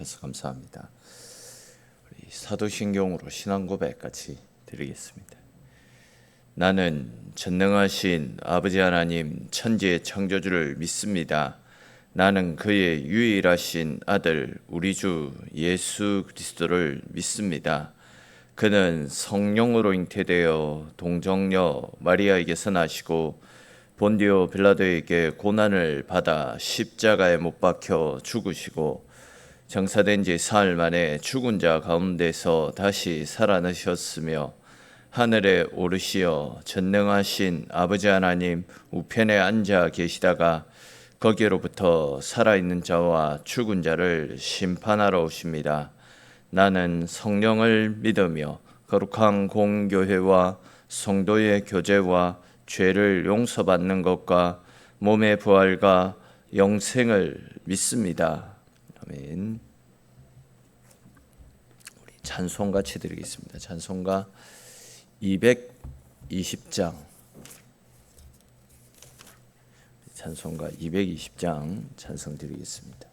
그래서 감사합니다. 우리 사도신경으로 신앙 고백 같이 드리겠습니다. 나는 전능하신 아버지 하나님 천지의 창조주를 믿습니다. 나는 그의 유일하신 아들 우리 주 예수 그리스도를 믿습니다. 그는 성령으로 잉태되어 동정녀 마리아에게서 나시고 본디오 빌라도에게 고난을 받아 십자가에 못 박혀 죽으시고 장사된 지 사흘 만에 죽은 자 가운데서 다시 살아나셨으며 하늘에 오르시어 전능하신 아버지 하나님 우편에 앉아 계시다가 거기로부터 살아있는 자와 죽은 자를 심판하러 오십니다. 나는 성령을 믿으며 거룩한 공교회와 성도의 교제와 죄를 용서받는 것과 몸의 부활과 영생을 믿습니다. 아멘. 우리 찬송 같이 드리겠습니다. 찬송가 220장. 찬송가 220장 찬송 드리겠습니다.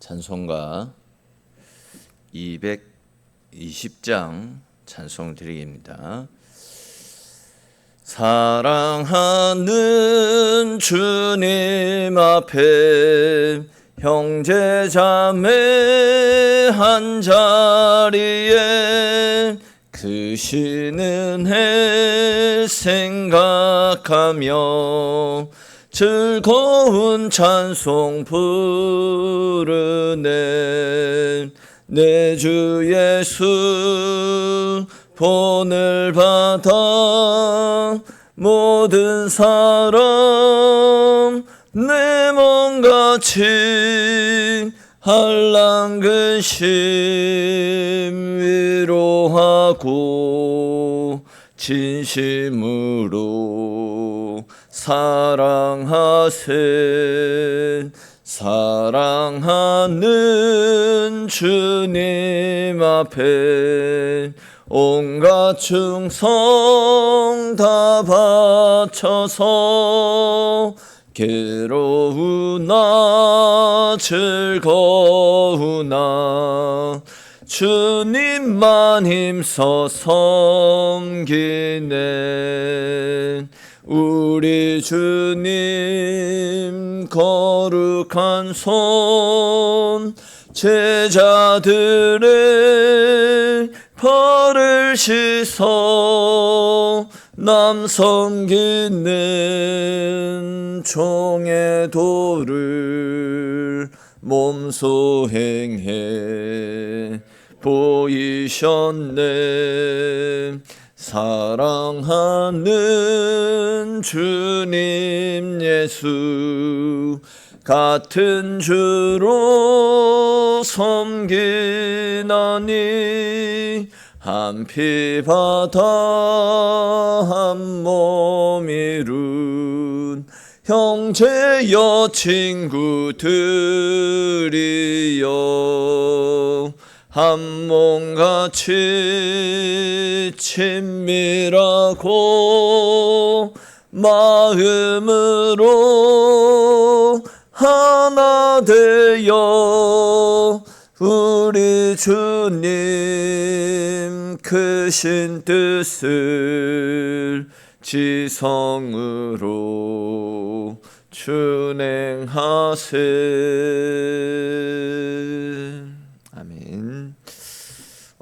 찬송가 220장 찬송 드리겠습니다. 사랑하는 주님 앞에 형제 자매 한 자리에 크신 은혜 생각하며 즐거운 찬송 부르네. 내 주 예수 본을 받아 모든 사람 내 몸같이 한란 근심 위로하고 진심으로 사랑하세. 사랑하는 주님 앞에 온갖 충성 다 바쳐서 괴로우나 즐거우나 주님만 힘써 섬기네. 우리 주님 거룩한 손 제자들의 발을 씻어 남 섬기는 종의 도를 몸소 행해 보이셨네. 사랑하는 주님 예수 같은 주로 섬기나니 한 피 바다 한 몸 이룬 형제여 친구들이여 한 몸같이 친밀하고 마음으로 하나 되어 우리 주님 크신 뜻을 지성으로 준행하세. 아멘.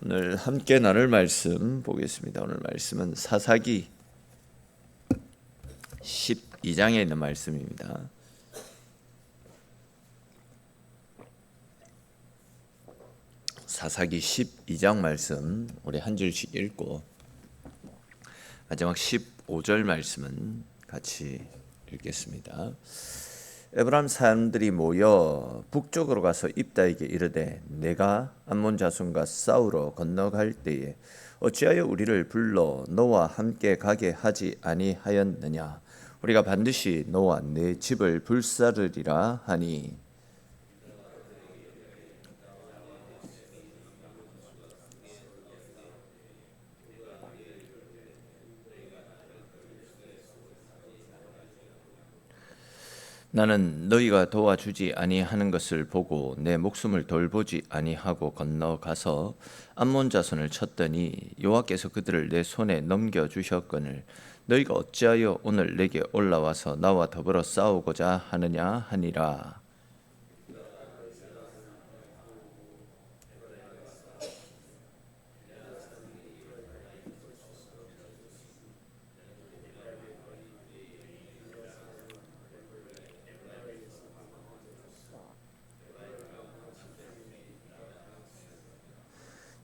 오늘 함께 나눌 말씀 보겠습니다. 오늘 말씀은 사사기 12장에 있는 말씀입니다. 사사기 12장 말씀 우리 한 줄씩 읽고 마지막 15절 말씀은 같이 읽겠습니다. 에브라임 사람들이 모여 북쪽으로 가서 입다에게 이르되 내가 암몬 자손과 싸우러 건너갈 때에 어찌하여 우리를 불러 너와 함께 가게 하지 아니하였느냐. 우리가 반드시 너와 내 집을 불사르리라 하니 나는 너희가 도와주지 아니하는 것을 보고 내 목숨을 돌보지 아니하고 건너가서 암몬 자손을 쳤더니 여호와께서 그들을 내 손에 넘겨 주셨거늘 너희가 어찌하여 오늘 내게 올라와서 나와 더불어 싸우고자 하느냐 하니라.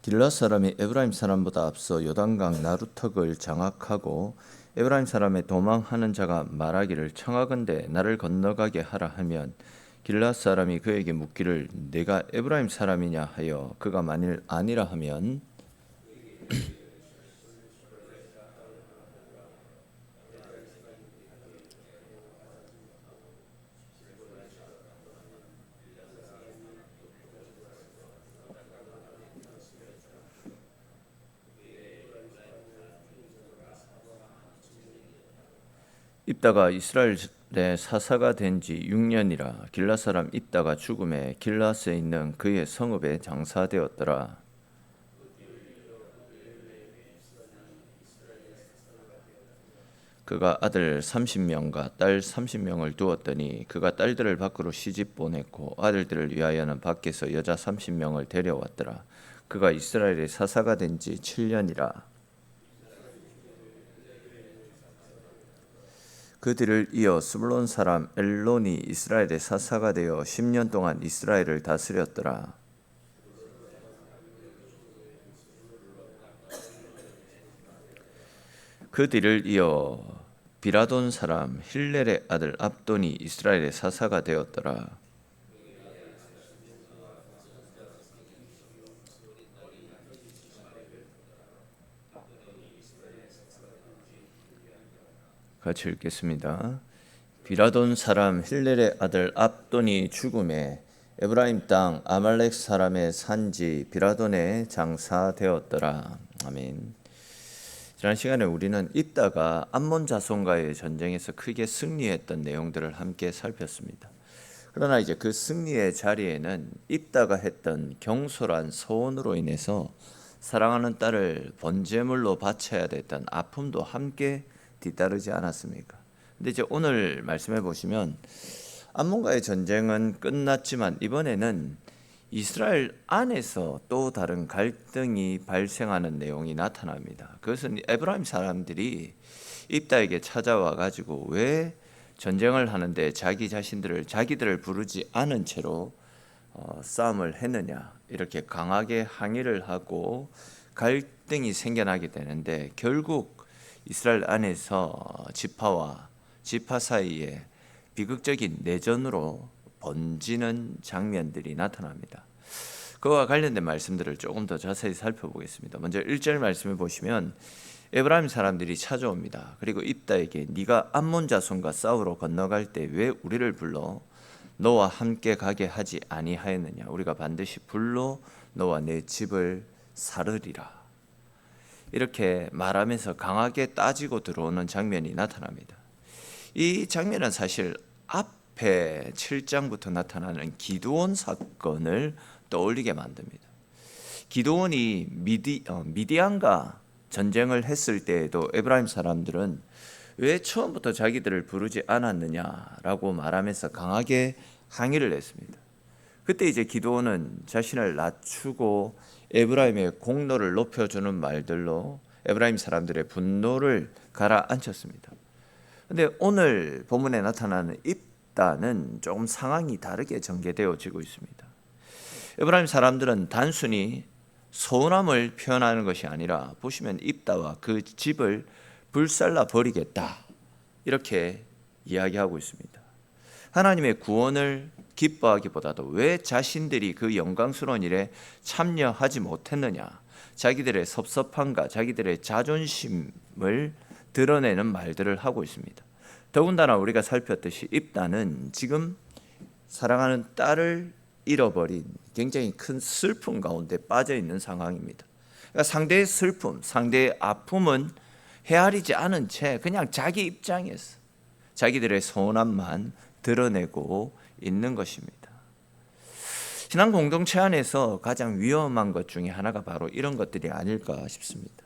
길앗 사람이 에브라임 사람보다 앞서 요단강 나루턱을 장악하고 에브라임 사람의 도망하는 자가 말하기를 청하건대 나를 건너가게 하라 하면 길앗 사람이 그에게 묻기를 내가 에브라임 사람이냐 하여 그가 만일 아니라 하면 입다가 이스라엘의 사사가 된 지 6년이라 길앗 사람 입다가 죽음에 길앗에 있는 그의 성읍에 장사되었더라. 그가 아들 30명과 딸 30명을 두었더니 그가 딸들을 밖으로 시집 보냈고 아들들을 위하여는 밖에서 여자 30명을 데려왔더라. 그가 이스라엘의 사사가 된 지 7년이라. 그 뒤를 이어 스불론 사람 엘론이 이스라엘의 사사가 되어 10년 동안 이스라엘을 다스렸더라. 그 뒤를 이어 비라돈 사람 힐렐의 아들 압돈이 이스라엘의 사사가 되었더라. 같이 읽겠습니다. 비라돈 사람 힐렐의 아들 압돈이 죽음에 에브라임 땅 아말렉 사람의 산지 비라돈에 장사되었더라. 아멘. 지난 시간에 우리는 입다가 암몬 자손과의 전쟁에서 크게 승리했던 내용들을 함께 살폈습니다. 그러나 이제 그 승리의 자리에는 입다가 했던 경솔한 소원으로 인해서 사랑하는 딸을 번제물로 바쳐야 됐던 아픔도 함께 뒤따르지 않았습니까? 근데 이제 오늘 말씀해 보시면 암몬과의 전쟁은 끝났지만 이번에는 이스라엘 안에서 또 다른 갈등이 발생하는 내용이 나타납니다. 그것은 에브라임 사람들이 입다에게 찾아와 가지고 왜 전쟁을 하는데 자기들을 부르지 않은 채로 싸움을 했느냐 이렇게 강하게 항의를 하고 갈등이 생겨나게 되는데 결국 이스라엘 안에서 지파 사이에 비극적인 내전으로 번지는 장면들이 나타납니다. 그와 관련된 말씀들을 조금 더 자세히 살펴보겠습니다. 먼저 1절 말씀을 보시면 에브라임 사람들이 찾아옵니다. 그리고 입다에게 네가 암몬 자손과 싸우러 건너갈 때 왜 우리를 불러 너와 함께 가게 하지 아니하였느냐. 우리가 반드시 불러 너와 내 집을 사르리라. 이렇게 말하면서 강하게 따지고 들어오는 장면이 나타납니다. 이 장면은 사실 앞에 7장부터 나타나는 기드온 사건을 떠올리게 만듭니다. 기드온이 미디안과 전쟁을 했을 때에도 에브라임 사람들은 왜 처음부터 자기들을 부르지 않았느냐라고 말하면서 강하게 항의를 했습니다. 그때 이제 기드온은 자신을 낮추고 에브라임의 공로를 높여주는 말들로 에브라임 사람들의 분노를 가라앉혔습니다. 그런데 오늘 본문에 나타나는 입다는 조금 상황이 다르게 전개되어지고 있습니다. 에브라임 사람들은 단순히 서운함을 표현하는 것이 아니라 보시면 입다와 그 집을 불살라 버리겠다 이렇게 이야기하고 있습니다. 하나님의 구원을 기뻐하기보다도 왜 자신들이 그 영광스러운 일에 참여하지 못했느냐, 자기들의 섭섭함과 자기들의 자존심을 드러내는 말들을 하고 있습니다. 더군다나 우리가 살폈듯이 입다는 지금 사랑하는 딸을 잃어버린 굉장히 큰 슬픔 가운데 빠져 있는 상황입니다. 그러니까 상대의 슬픔, 상대의 아픔은 헤아리지 않은 채 그냥 자기 입장에서 자기들의 서운함만 드러내고 있는 것입니다. 신앙 공동체 안에서 가장 위험한 것 중에 하나가 바로 이런 것들이 아닐까 싶습니다.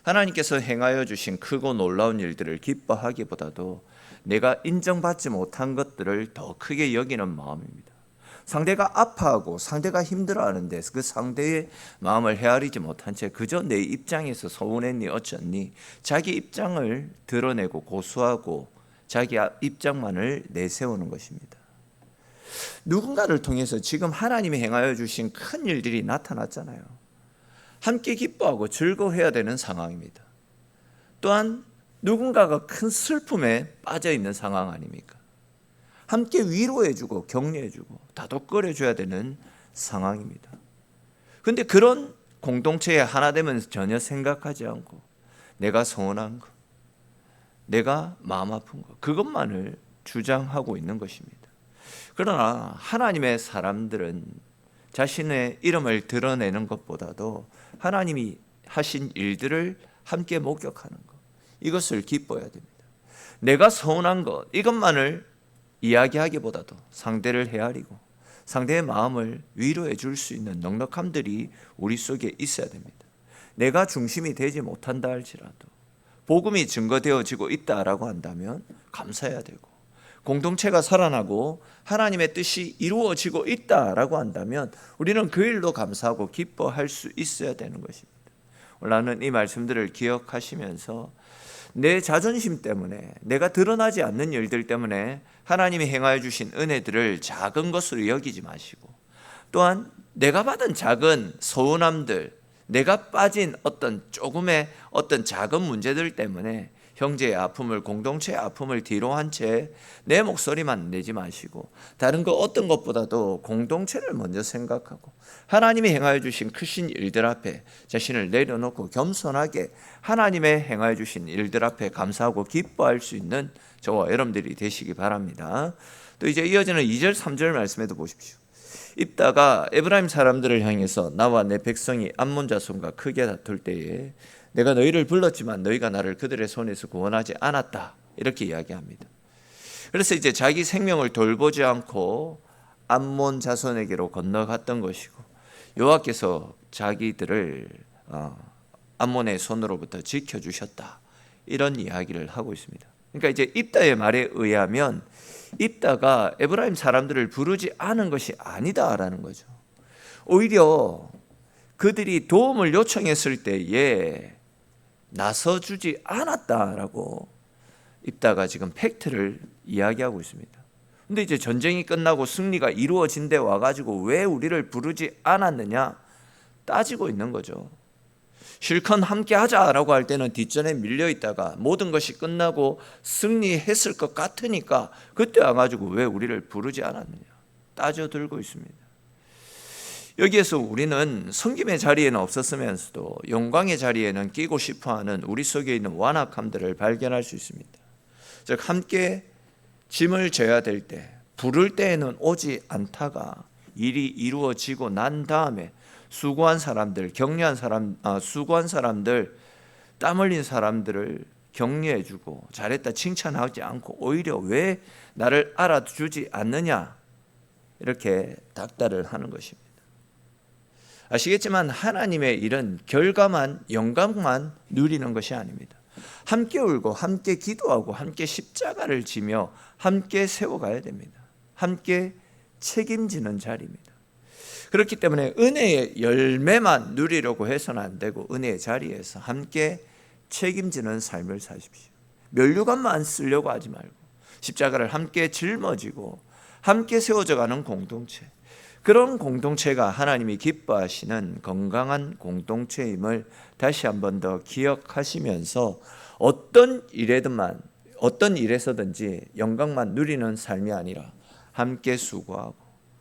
하나님께서 행하여 주신 크고 놀라운 일들을 기뻐하기보다도 내가 인정받지 못한 것들을 더 크게 여기는 마음입니다. 상대가 아파하고 상대가 힘들어하는데 그 상대의 마음을 헤아리지 못한 채 그저 내 입장에서 서운했니 어쩌니 자기 입장을 드러내고 고수하고 자기 입장만을 내세우는 것입니다. 누군가를 통해서 지금 하나님이 행하여 주신 큰 일들이 나타났잖아요. 함께 기뻐하고 즐거워해야 되는 상황입니다. 또한 누군가가 큰 슬픔에 빠져 있는 상황 아닙니까? 함께 위로해주고 격려해주고 다독거려줘야 되는 상황입니다. 그런데 그런 공동체에 하나 되면 전혀 생각하지 않고 내가 서운한 것, 내가 마음 아픈 것, 그것만을 주장하고 있는 것입니다. 그러나 하나님의 사람들은 자신의 이름을 드러내는 것보다도 하나님이 하신 일들을 함께 목격하는 것, 이것을 기뻐해야 됩니다. 내가 서운한 것, 이것만을 이야기하기보다도 상대를 헤아리고 상대의 마음을 위로해 줄 수 있는 넉넉함들이 우리 속에 있어야 됩니다. 내가 중심이 되지 못한다 할지라도 복음이 증거되어지고 있다라고 한다면 감사해야 되고, 공동체가 살아나고 하나님의 뜻이 이루어지고 있다라고 한다면 우리는 그 일로 감사하고 기뻐할 수 있어야 되는 것입니다. 오늘은 이 말씀들을 기억하시면서 내 자존심 때문에, 내가 드러나지 않는 일들 때문에 하나님이 행하여 주신 은혜들을 작은 것으로 여기지 마시고, 또한 내가 받은 작은 서운함들, 내가 빠진 어떤 조금의 어떤 작은 문제들 때문에 형제의 아픔을, 공동체의 아픔을 뒤로 한 채 내 목소리만 내지 마시고 다른 거 어떤 것보다도 공동체를 먼저 생각하고 하나님이 행하여 주신 크신 일들 앞에 자신을 내려놓고 겸손하게 하나님의 행하여 주신 일들 앞에 감사하고 기뻐할 수 있는 저와 여러분들이 되시기 바랍니다. 또 이제 이어지는 2절 3절 말씀에도 보십시오. 입다가 에브라임 사람들을 향해서 나와 내 백성이 암몬 자손과 크게 다툴 때에 내가 너희를 불렀지만 너희가 나를 그들의 손에서 구원하지 않았다, 이렇게 이야기합니다. 그래서 이제 자기 생명을 돌보지 않고 암몬 자손에게로 건너갔던 것이고, 여호와께서 자기들을 암몬의 손으로부터 지켜주셨다, 이런 이야기를 하고 있습니다. 그러니까 이제 입다의 말에 의하면 입다가 에브라임 사람들을 부르지 않은 것이 아니다라는 거죠. 오히려 그들이 도움을 요청했을 때에 나서주지 않았다라고 입다가 지금 팩트를 이야기하고 있습니다. 근데 이제 전쟁이 끝나고 승리가 이루어진 데 와가지고 왜 우리를 부르지 않았느냐 따지고 있는 거죠. 실컷 함께 하자라고 할 때는 뒷전에 밀려 있다가 모든 것이 끝나고 승리했을 것 같으니까 그때 와가지고 왜 우리를 부르지 않았느냐 따져들고 있습니다. 여기에서 우리는 섬김의 자리에는 없었으면서도 영광의 자리에는 끼고 싶어하는 우리 속에 있는 완악함들을 발견할 수 있습니다. 즉 함께 짐을 져야 될 때, 부를 때에는 오지 않다가 일이 이루어지고 난 다음에 수고한 사람들, 수고한 사람들, 땀 흘린 사람들을 격려해주고 잘했다 칭찬하지 않고 오히려 왜 나를 알아주지 않느냐 이렇게 닥달을 하는 것입니다. 아시겠지만 하나님의 일은 결과만, 영광만 누리는 것이 아닙니다. 함께 울고 함께 기도하고 함께 십자가를 지며 함께 세워가야 됩니다. 함께 책임지는 자리입니다. 그렇기 때문에 은혜의 열매만 누리려고 해서는 안 되고 은혜의 자리에서 함께 책임지는 삶을 사십시오. 면류관만 쓰려고 하지 말고 십자가를 함께 짊어지고 함께 세워져가는 공동체, 그런 공동체가 하나님이 기뻐하시는 건강한 공동체임을 다시 한 번 더 기억하시면서 어떤 일에서든지 영광만 누리는 삶이 아니라 함께 수고하고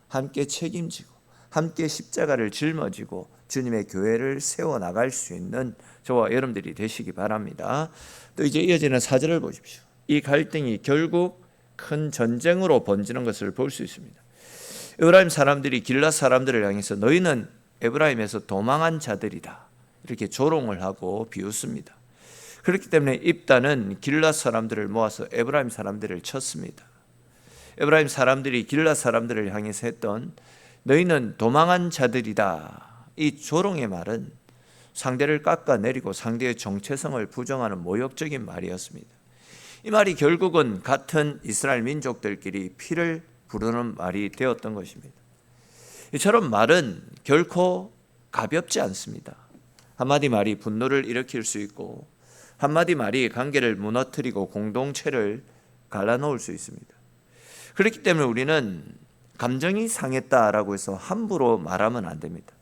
함께 책임지고 함께 십자가를 짊어지고 주님의 교회를 세워나갈 수 있는 저와 여러분들이 되시기 바랍니다. 또 이제 이어지는 4절을 보십시오. 이 갈등이 결국 큰 전쟁으로 번지는 것을 볼 수 있습니다. 에브라임 사람들이 길앗 사람들을 향해서 너희는 에브라임에서 도망한 자들이다, 이렇게 조롱을 하고 비웃습니다. 그렇기 때문에 입단은 길앗 사람들을 모아서 에브라임 사람들을 쳤습니다. 에브라임 사람들이 길앗 사람들을 향해서 했던 너희는 도망한 자들이다, 이 조롱의 말은 상대를 깎아내리고 상대의 정체성을 부정하는 모욕적인 말이었습니다. 이 말이 결국은 같은 이스라엘 민족들끼리 피를 부르는 말이 되었던 것입니다. 이처럼 말은 결코 가볍지 않습니다. 한마디 말이 분노를 일으킬 수 있고 한마디 말이 관계를 무너뜨리고 공동체를 갈라놓을 수 있습니다. 그렇기 때문에 우리는 감정이 상했다라고 해서 함부로 말하면 안 됩니다.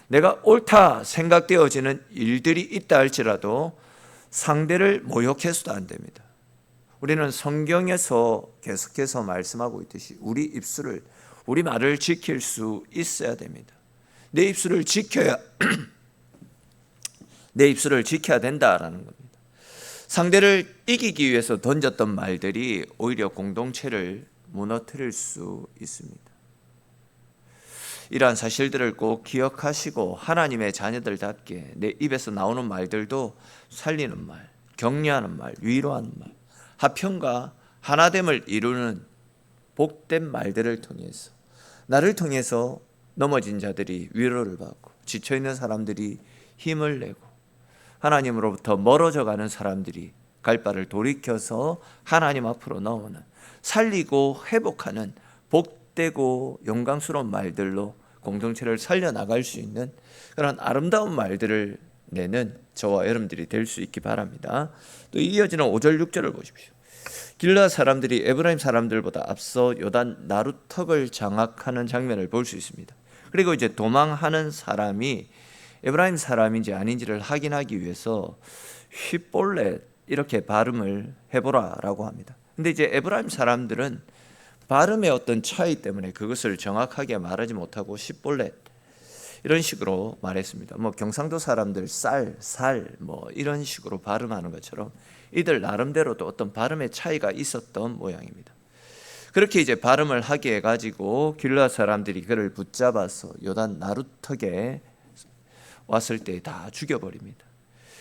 내가 옳다 생각되어지는 일들이 있다 할지라도 상대를 모욕해서도 안 됩니다. 우리는 성경에서 계속해서 말씀하고 있듯이 우리 말을 지킬 수 있어야 됩니다. 내 입술을 지켜야 된다라는 겁니다. 상대를 이기기 위해서 던졌던 말들이 오히려 공동체를 무너뜨릴 수 있습니다. 이러한 사실들을 꼭 기억하시고 하나님의 자녀들답게 내 입에서 나오는 말들도 살리는 말, 격려하는 말, 위로하는 말, 화평과 하나됨을 이루는 복된 말들을 통해서 나를 통해서 넘어진 자들이 위로를 받고 지쳐있는 사람들이 힘을 내고 하나님으로부터 멀어져 가는 사람들이 갈 바를 돌이켜서 하나님 앞으로 나오는, 살리고 회복하는 복되고 영광스러운 말들로 공동체를 살려나갈 수 있는 그런 아름다운 말들을 내는 저와 여러분들이 될 수 있기 바랍니다. 또 이어지는 5절 6절을 보십시오. 길앗 사람들이 에브라임 사람들보다 앞서 요단 나루턱을 장악하는 장면을 볼 수 있습니다. 그리고 이제 도망하는 사람이 에브라임 사람인지 아닌지를 확인하기 위해서 쉿볼렛 이렇게 발음을 해보라라고 합니다. 근데 이제 에브라임 사람들은 발음의 어떤 차이 때문에 그것을 정확하게 말하지 못하고 쉿볼렛 이런 식으로 말했습니다. 뭐 경상도 사람들 살 뭐 이런 식으로 발음하는 것처럼 이들 나름대로도 어떤 발음의 차이가 있었던 모양입니다. 그렇게 이제 발음을 하게 해가지고 길앗 사람들이 그를 붙잡아서 요단 나루턱에 왔을 때 다 죽여버립니다.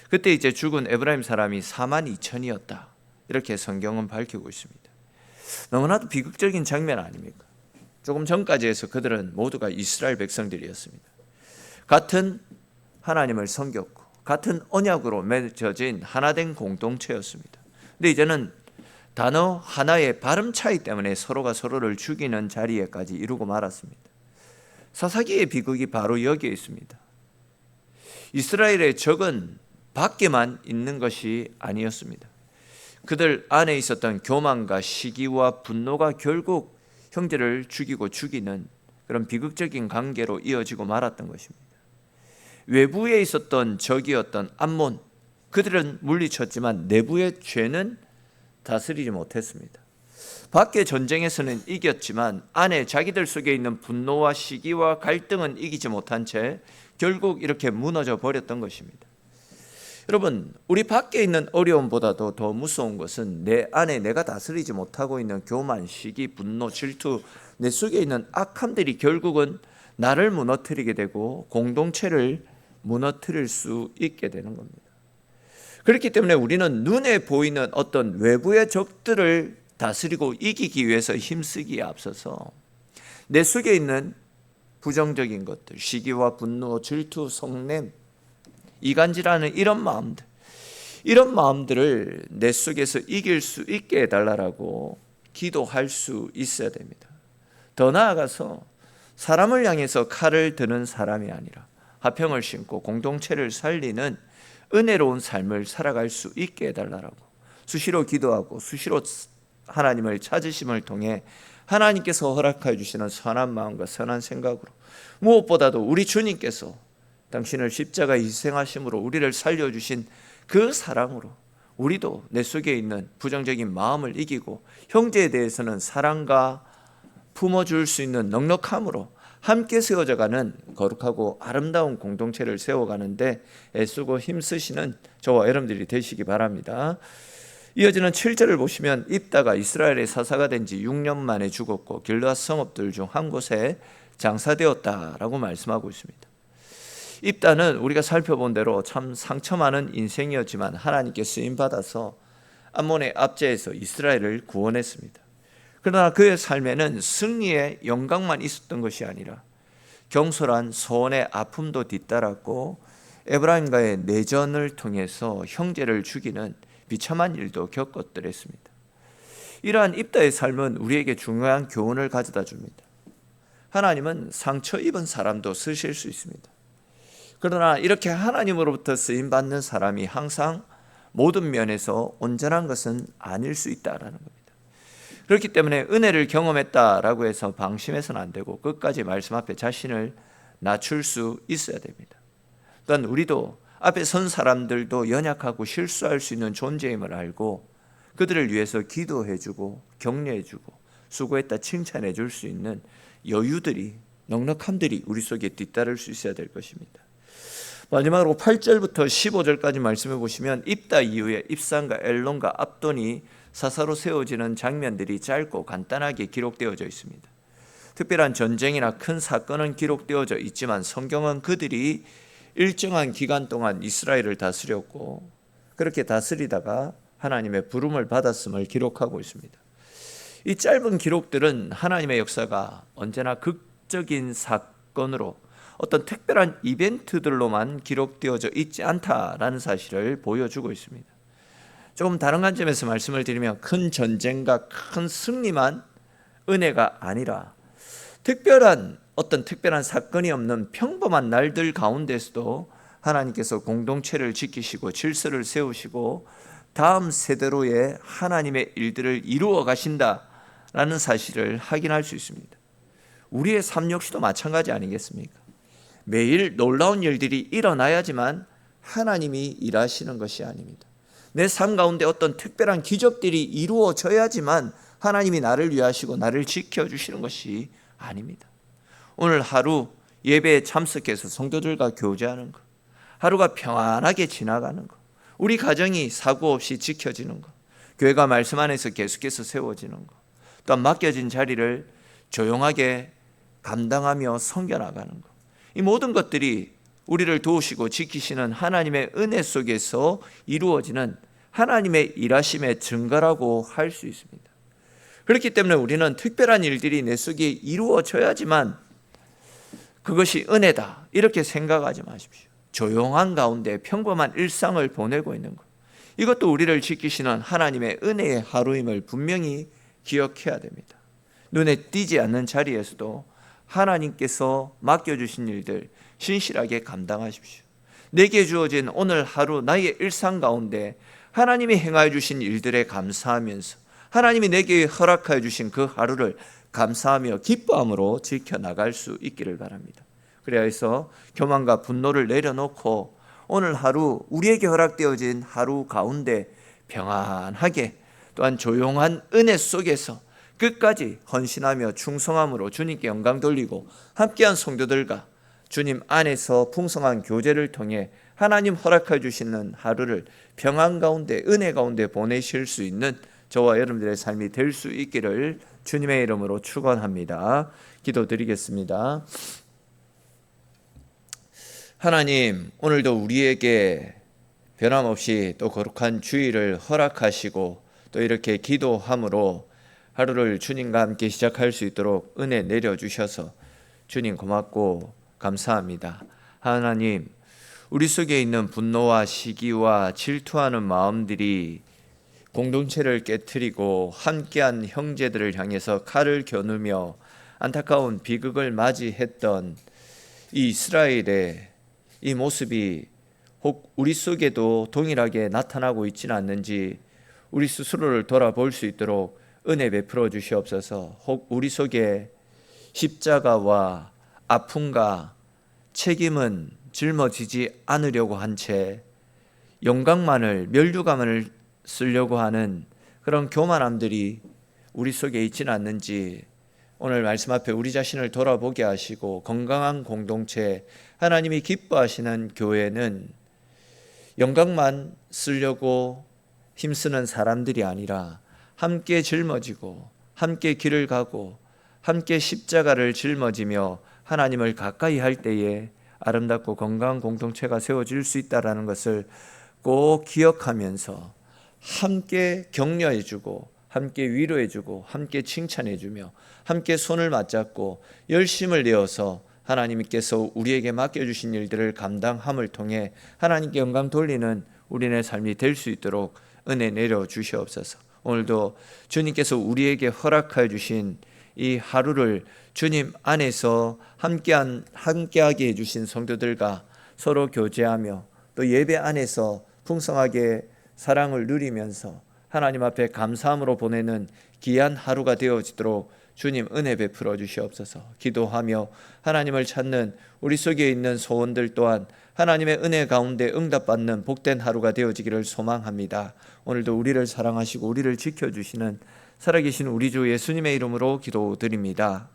그때 이제 죽은 에브라임 사람이 42,000이었다, 이렇게 성경은 밝히고 있습니다. 너무나도 비극적인 장면 아닙니까? 조금 전까지 해서 그들은 모두가 이스라엘 백성들이었습니다. 같은 하나님을 섬겼고 같은 언약으로 맺어진 하나된 공동체였습니다. 근데 이제는 단어 하나의 발음 차이 때문에 서로가 서로를 죽이는 자리에까지 이르고 말았습니다. 사사기의 비극이 바로 여기에 있습니다. 이스라엘의 적은 밖에만 있는 것이 아니었습니다. 그들 안에 있었던 교만과 시기와 분노가 결국 형제를 죽이고 죽이는 그런 비극적인 관계로 이어지고 말았던 것입니다. 외부에 있었던 적이었던 암몬, 그들은 물리쳤지만 내부의 죄는 다스리지 못했습니다. 밖의 전쟁에서는 이겼지만 안에 자기들 속에 있는 분노와 시기와 갈등은 이기지 못한 채 결국 이렇게 무너져 버렸던 것입니다. 여러분, 우리 밖에 있는 어려움보다도 더 무서운 것은 내 안에 내가 다스리지 못하고 있는 교만, 시기, 분노, 질투, 내 속에 있는 악함들이 결국은 나를 무너뜨리게 되고 공동체를 무너뜨릴 수 있게 되는 겁니다. 그렇기 때문에 우리는 눈에 보이는 어떤 외부의 적들을 다스리고 이기기 위해서 힘쓰기에 앞서서 내 속에 있는 부정적인 것들, 시기와 분노, 질투, 성냄, 이간질하는 이런 마음들을 내 속에서 이길 수 있게 해달라고 기도할 수 있어야 됩니다. 더 나아가서 사람을 향해서 칼을 드는 사람이 아니라 화평을 심고 공동체를 살리는 은혜로운 삶을 살아갈 수 있게 해달라고 수시로 기도하고 수시로 하나님을 찾으심을 통해 하나님께서 허락해 주시는 선한 마음과 선한 생각으로, 무엇보다도 우리 주님께서 당신을 십자가에 희생하심으로 우리를 살려주신 그 사랑으로 우리도 내 속에 있는 부정적인 마음을 이기고 형제에 대해서는 사랑과 품어줄 수 있는 넉넉함으로 함께 세워져가는 거룩하고 아름다운 공동체를 세워가는데 애쓰고 힘쓰시는 저와 여러분들이 되시기 바랍니다. 이어지는 7절을 보시면 입다가 이스라엘의 사사가 된 지 6년 만에 죽었고 길르앗 성읍들 중 한 곳에 장사되었다라고 말씀하고 있습니다. 입다는 우리가 살펴본 대로 참 상처 많은 인생이었지만 하나님께 쓰임받아서 암몬의 압제에서 이스라엘을 구원했습니다. 그러나 그의 삶에는 승리의 영광만 있었던 것이 아니라 경솔한 소원의 아픔도 뒤따랐고 에브라임과의 내전을 통해서 형제를 죽이는 비참한 일도 겪었더랬습니다. 이러한 입다의 삶은 우리에게 중요한 교훈을 가져다 줍니다. 하나님은 상처 입은 사람도 쓰실 수 있습니다. 그러나 이렇게 하나님으로부터 쓰임받는 사람이 항상 모든 면에서 온전한 것은 아닐 수 있다라는 겁니다. 그렇기 때문에 은혜를 경험했다라고 해서 방심해서는 안 되고 끝까지 말씀 앞에 자신을 낮출 수 있어야 됩니다. 또한 우리도 앞에 선 사람들도 연약하고 실수할 수 있는 존재임을 알고 그들을 위해서 기도해주고 격려해주고 수고했다 칭찬해 줄 수 있는 여유들이 넉넉함들이 우리 속에 뒤따를 수 있어야 될 것입니다. 마지막으로 8절부터 15절까지 말씀해 보시면 입다 이후에 입산과 엘론과 압돈이 사사로 세워지는 장면들이 짧고 간단하게 기록되어져 있습니다. 특별한 전쟁이나 큰 사건은 기록되어져 있지만 성경은 그들이 일정한 기간 동안 이스라엘을 다스렸고 그렇게 다스리다가 하나님의 부름을 받았음을 기록하고 있습니다. 이 짧은 기록들은 하나님의 역사가 언제나 극적인 사건으로 어떤 특별한 이벤트들로만 기록되어져 있지 않다라는 사실을 보여주고 있습니다. 조금 다른 관점에서 말씀을 드리면 큰 전쟁과 큰 승리만 은혜가 아니라 어떤 특별한 사건이 없는 평범한 날들 가운데서도 하나님께서 공동체를 지키시고 질서를 세우시고 다음 세대로의 하나님의 일들을 이루어 가신다라는 사실을 확인할 수 있습니다. 우리의 삶 역시도 마찬가지 아니겠습니까? 매일 놀라운 일들이 일어나야지만 하나님이 일하시는 것이 아닙니다. 내 삶 가운데 어떤 특별한 기적들이 이루어져야지만 하나님이 나를 위하시고 나를 지켜주시는 것이 아닙니다. 오늘 하루 예배에 참석해서 성도들과 교제하는 것, 하루가 평안하게 지나가는 것, 우리 가정이 사고 없이 지켜지는 것, 교회가 말씀 안에서 계속해서 세워지는 것, 또한 맡겨진 자리를 조용하게 감당하며 섬겨나가는 것, 이 모든 것들이 우리를 도우시고 지키시는 하나님의 은혜 속에서 이루어지는 하나님의 일하심의 증거라고 할 수 있습니다. 그렇기 때문에 우리는 특별한 일들이 내 속에 이루어져야지만 그것이 은혜다 이렇게 생각하지 마십시오. 조용한 가운데 평범한 일상을 보내고 있는 것, 이것도 우리를 지키시는 하나님의 은혜의 하루임을 분명히 기억해야 됩니다. 눈에 띄지 않는 자리에서도 하나님께서 맡겨주신 일들 신실하게 감당하십시오. 내게 주어진 오늘 하루 나의 일상 가운데 하나님이 행하여 주신 일들에 감사하면서 하나님이 내게 허락하여 주신 그 하루를 감사하며 기뻐함으로 지켜나갈 수 있기를 바랍니다. 그래야 해서 교만과 분노를 내려놓고 오늘 하루 우리에게 허락되어진 하루 가운데 평안하게 또한 조용한 은혜 속에서 끝까지 헌신하며 충성함으로 주님께 영광 돌리고 함께한 성도들과 주님 안에서 풍성한 교제를 통해 하나님 허락해 주시는 하루를 평안 가운데 은혜 가운데 보내실 수 있는 저와 여러분들의 삶이 될 수 있기를 주님의 이름으로 축원합니다. 기도드리겠습니다. 하나님, 오늘도 우리에게 변함없이 또 거룩한 주일을 허락하시고 또 이렇게 기도함으로 하루를 주님과 함께 시작할 수 있도록 은혜 내려주셔서 주님 고맙고 감사합니다. 하나님, 우리 속에 있는 분노와 시기와 질투하는 마음들이 공동체를 깨트리고 함께한 형제들을 향해서 칼을 겨누며 안타까운 비극을 맞이했던 이 이스라엘의 이 모습이 혹 우리 속에도 동일하게 나타나고 있지는 않는지 우리 스스로를 돌아볼 수 있도록 은혜 베풀어 주시옵소서. 혹 우리 속에 십자가와 아픔과 책임은 짊어지지 않으려고 한 채 영광만을 면류관을 쓰려고 하는 그런 교만함들이 우리 속에 있지는 않는지 오늘 말씀 앞에 우리 자신을 돌아보게 하시고 건강한 공동체, 하나님이 기뻐하시는 교회는 영광만 쓰려고 힘쓰는 사람들이 아니라 함께 짊어지고 함께 길을 가고 함께 십자가를 짊어지며 하나님을 가까이 할 때에 아름답고 건강한 공동체가 세워질 수 있다는 것을 꼭 기억하면서 함께 격려해주고 함께 위로해주고 함께 칭찬해주며 함께 손을 맞잡고 열심을 내어서 하나님께서 우리에게 맡겨주신 일들을 감당함을 통해 하나님께 영광 돌리는 우리의 삶이 될 수 있도록 은혜 내려 주시옵소서. 오늘도 주님께서 우리에게 허락하여 주신 이 하루를 주님 안에서 함께하게 해주신 성도들과 서로 교제하며 또 예배 안에서 풍성하게 사랑을 누리면서 하나님 앞에 감사함으로 보내는 귀한 하루가 되어지도록 주님 은혜 베풀어 주시옵소서. 기도하며 하나님을 찾는 우리 속에 있는 소원들 또한 하나님의 은혜 가운데 응답받는 복된 하루가 되어지기를 소망합니다. 오늘도 우리를 사랑하시고 우리를 지켜주시는 살아계신 우리 주 예수님의 이름으로 기도드립니다.